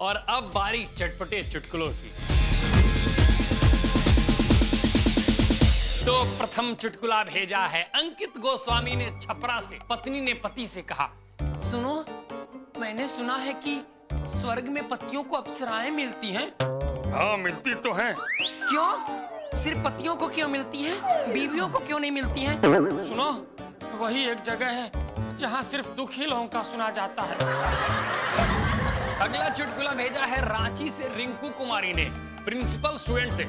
और अब बारी चटपटे चुटकुलों की। तो प्रथम चुटकुला भेजा है अंकित गोस्वामी ने छपरा से। पत्नी ने पति से कहा, सुनो, मैंने सुना है कि स्वर्ग में पतियों को अप्सराएं मिलती हैं। हाँ, मिलती तो हैं। क्यों? सिर्फ पतियों को क्यों मिलती हैं? बीवियों को क्यों नहीं मिलती हैं? सुनो, वही एक जगह है जहाँ सिर्फ दुख ही लोगों का सुना जाता है। अगला चुटकुला भेजा है रांची से रिंकू कुमारी ने प्रिंसिपल स्टूडेंट से।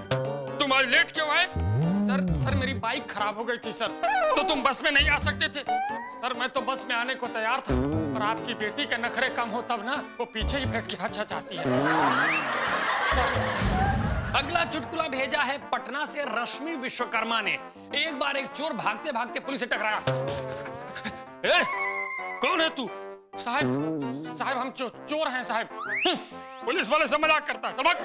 तुम आज लेट क्यों आए? सर मेरी बाइक खराब हो गई थी सर। तो तुम बस में नहीं आ सकते थे? सर मैं तो बस में आने को तैयार था, पर आपकी बेटी के नखरे कम हो तब ना, वो पीछे ही बैठ के अच्छा चाहती है। अगला चुटकुला भेजा है पटना से रश्मि विश्वकर्मा ने। एक बार एक चोर भागते भागते पुलिस से टकराया। ए, कौन है तू? साहब हम चोर हैं साहब। पुलिस वाले से मजाक करता है, सबक।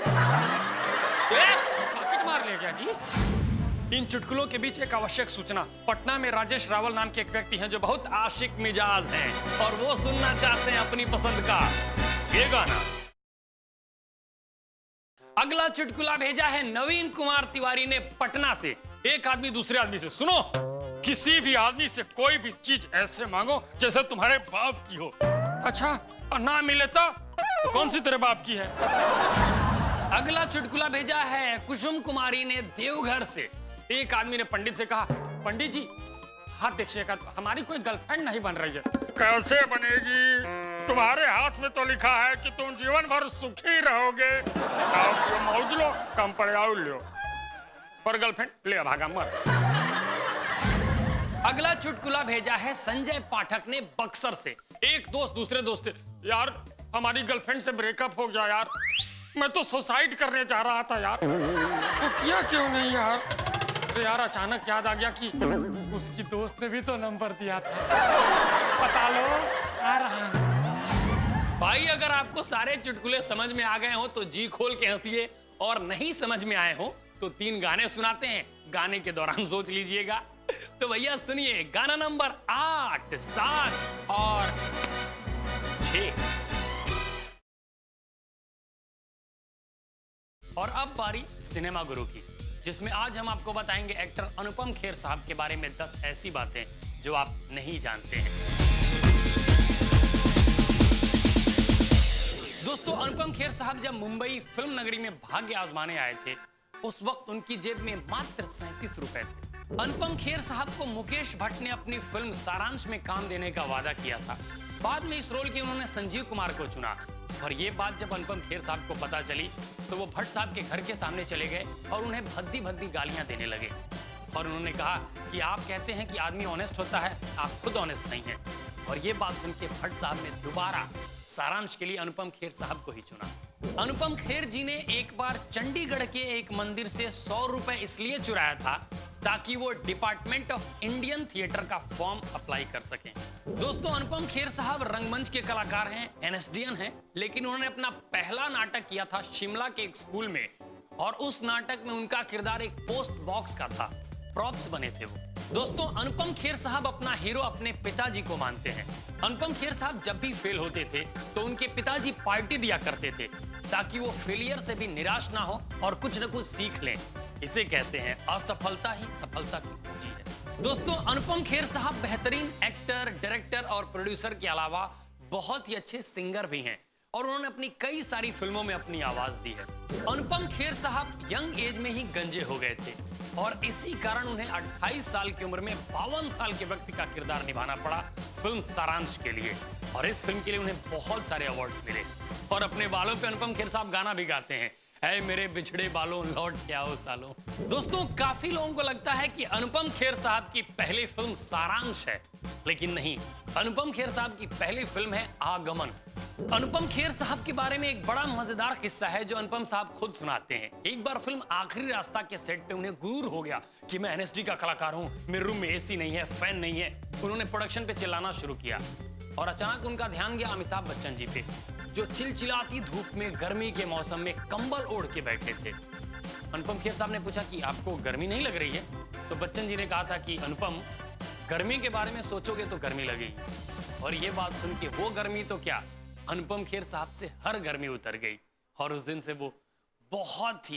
पॉकेट मार ले गया जी। इन चुटकुलों के बीच एक आवश्यक सूचना। पटना में राजेश रावल नाम के एक व्यक्ति हैं जो बहुत आशिक मिजाज हैं और वो सुनना चाहते हैं अपनी पसंद का ये गाना। अगला चुटकुला भेजा है नवीन कुमार तिवारी ने पटना से। एक आदमी दूसरे आदमी से, सुनो, किसी भी आदमी से कोई भी चीज ऐसे मांगो जैसे तुम्हारे बाप की हो। अच्छा, और ना मिले तो कौन सी तेरे बाप की है? अगला चुटकुला भेजा है कुसुम कुमारी ने देवघर से। एक आदमी ने पंडित से कहा, पंडित जी हाथ देखिएगा, हमारी कोई गर्लफ्रेंड नहीं बन रही है। कैसे बनेगी? तुम्हारे हाथ में तो लिखा है कि तुम जीवन भर सुखी रहोगे। मौज लो, कम पड़े और लो, पर गर्लफ्रेंड ले भागा मर। अगला चुटकुला भेजा है संजय पाठक ने बक्सर से। एक दोस्त दूसरे दोस्त से, यार हमारी गर्लफ्रेंड से ब्रेकअप हो गया यार, मैं तो सुसाइड करने जा रहा था यार, तो किया क्यों नहीं यार? अरे यार अचानक याद आ गया कि उसकी दोस्त ने भी तो नंबर दिया था, बता लो, आ रहा हूं। भाई अगर आपको सारे चुटकुले समझ में आ गए हो तो जी खोल के हंसिए, और नहीं समझ में आए हो तो 3 गाने सुनाते हैं, गाने के दौरान सोच लीजिएगा। तो भैया सुनिए गाना नंबर 8, 7 और 6। और अब बारी सिनेमा गुरु की, जिसमें आज हम आपको बताएंगे एक्टर अनुपम खेर साहब के बारे में 10 ऐसी बातें जो आप नहीं जानते हैं। दोस्तों, अनुपम खेर साहब जब मुंबई फिल्म नगरी में भाग्य आजमाने आए थे, उस वक्त उनकी जेब में मात्र 37 रुपए थे। अनुपम खेर साहब को मुकेश भट्ट ने अपनी फिल्म सारांश में काम देने का वादा किया था। बाद में इस रोल के उन्होंने संजीव कुमार को चुना, और ये बात जब अनुपम खेर साहब को पता चली तो वो भट्ट साहब के घर के सामने चले गए और उन्हें भद्दी भद्दी गालियां देने लगे। और उन्होंने कहा कि आप कहते हैं कि आदमी ऑनेस्ट होता है, आप खुद ऑनेस्ट नहीं हैं। और ये बात सुन के भट्ट साहब ने दोबारा सारांश के लिए अनुपम खेर साहब को ही चुना। अनुपम खेर जी ने एक बार चंडीगढ़ के एक मंदिर से 100 रुपए इसलिए चुराया था ताकि वो डिपार्टमेंट ऑफ इंडियन थिएटर का फॉर्म अप्लाई कर सकें। दोस्तों, अनुपम खेर साहब रंगमंच के कलाकार हैं, एनएसडीएन हैं, लेकिन उन्होंने अपना पहला नाटक किया था शिमला के एक स्कूल में, और उस नाटक में उनका किरदार एक पोस्ट बॉक्स का था, प्रॉप्स बने थे वो। दोस्तों, अनुपम खेर साहब अपना हीरो अपने पिताजी को मानते हैं। अनुपम खेर साहब जब भी फेल होते थे तो उनके पिताजी पार्टी दिया करते थे ताकि वो फेलियर से भी निराश ना हो और कुछ न कुछ सीख लें। इसे कहते हैं असफलता ही सफलता की कुंजी है। दोस्तों, अनुपम खेर साहब बेहतरीन एक्टर, डायरेक्टर और प्रोड्यूसर के अलावा बहुत ही अच्छे सिंगर भी हैं, और उन्होंने अपनी कई सारी फिल्मों में अपनी आवाज दी है। अनुपम खेर साहब यंग एज में ही गंजे हो गए थे, और इसी कारण उन्हें 28 साल की उम्र में 52 साल के व्यक्ति का किरदार निभाना पड़ा फिल्म सारांश के लिए, और इस फिल्म के लिए उन्हें बहुत सारे अवार्ड्स मिले। और अपने बालों पे अनुपम खेर साहब गाना भी गाते हैं, ऐ मेरे बिछड़े बालों लौट के आओ सालों। दोस्तों, काफी लोगों को लगता है कि अनुपम खेर साहब की पहली फिल्म सारांश है, लेकिन नहीं, अनुपम खेर साहब की पहली फिल्म है आगमन। अनुपम खेर साहब के बारे में एक बड़ा मजेदार किस्सा है जो अनुपम साहब खुद सुनाते हैं। एक बार फिल्म आखिरी रास्ता के सेट पे उन्हें गुरूर हो गया कि मैं एनएसडी का कलाकार हूं, मेरे रूम में एसी नहीं है, फैन नहीं है। उन्होंने प्रोडक्शन पे चिल्लाना शुरू किया, और अचानक उनका ध्यान गया अमिताभ बच्चन जी पे, जो चिलचिलाती धूप में गर्मी के मौसम में कंबल ओढ़ के बैठे थे। अनुपम खेर साहब ने पूछा कि आपको गर्मी नहीं लग रही है? तो बच्चन जी ने कहा था कि अनुपम, गर्मी के बारे में सोचोगे तो गर्मी लगेगी। और ये बात सुन के वो गर्मी तो क्या, अनुपम खेर साहब से हर गर्मी उतर गई और उस दिन से वो बहुत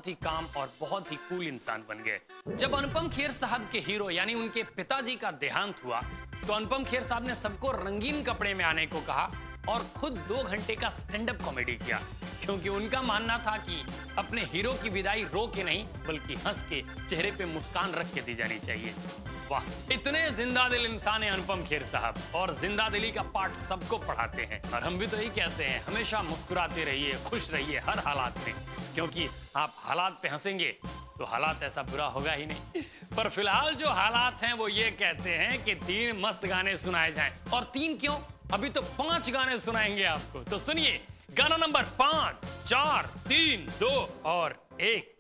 ही काम और बहुत ही कूल इंसान बन गए। जब अनुपम खेर साहब के हीरो यानी उनके पिताजी का देहांत हुआ तो अनुपम खेर साहब ने सबको रंगीन कपड़े में आने को कहा और खुद 2 घंटे का स्टैंड अप कॉमेडी किया, क्योंकि उनका मानना था कि अपने हीरो की विदाई रो के नहीं बल्कि हंस के, चेहरे पे मुस्कान रख के दी जानी चाहिए। वाह, इतने जिंदा दिल इंसान है अनुपम खेर साहब, और जिंदा दिली का पाठ सबको पढ़ाते हैं। और हम भी तो यही कहते हैं, हमेशा मुस्कुराते रहिए, खुश रहिए हर हालात में, क्योंकि आप हालात पे हंसेंगे तो हालात ऐसा बुरा होगा ही नहीं। पर फिलहाल जो हालात हैं वो ये कहते हैं कि 3 मस्त गाने सुनाए जाएं। और 3 क्यों, अभी तो 5 गाने सुनाएंगे आपको। तो सुनिए गाना नंबर 5, 4, 3, 2 और 1।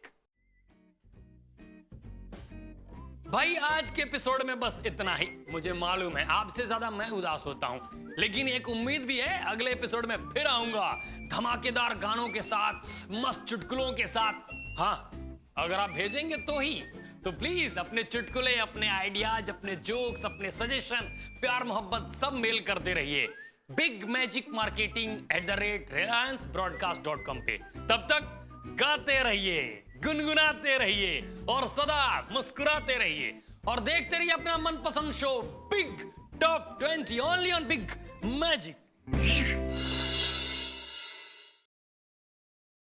भाई आज के एपिसोड में बस इतना ही। मुझे मालूम है आपसे ज्यादा मैं उदास होता हूं, लेकिन एक उम्मीद भी है अगले एपिसोड में फिर आऊंगा धमाकेदार गानों के साथ, मस्त चुटकुलों के साथ। हाँ, अगर आप भेजेंगे तो ही। तो प्लीज अपने चुटकुले, अपने आइडियाज, अपने जोक्स, अपने सजेशन, प्यार मोहब्बत सब मेल करते रहिए bigmagicmarketing@reliancebroadcast.com पे। तब तक गाते रहिए, गुनगुनाते रहिए और सदा मुस्कुराते रहिए, और देखते रहिए अपना मनपसंद show big top 20 only on big magic.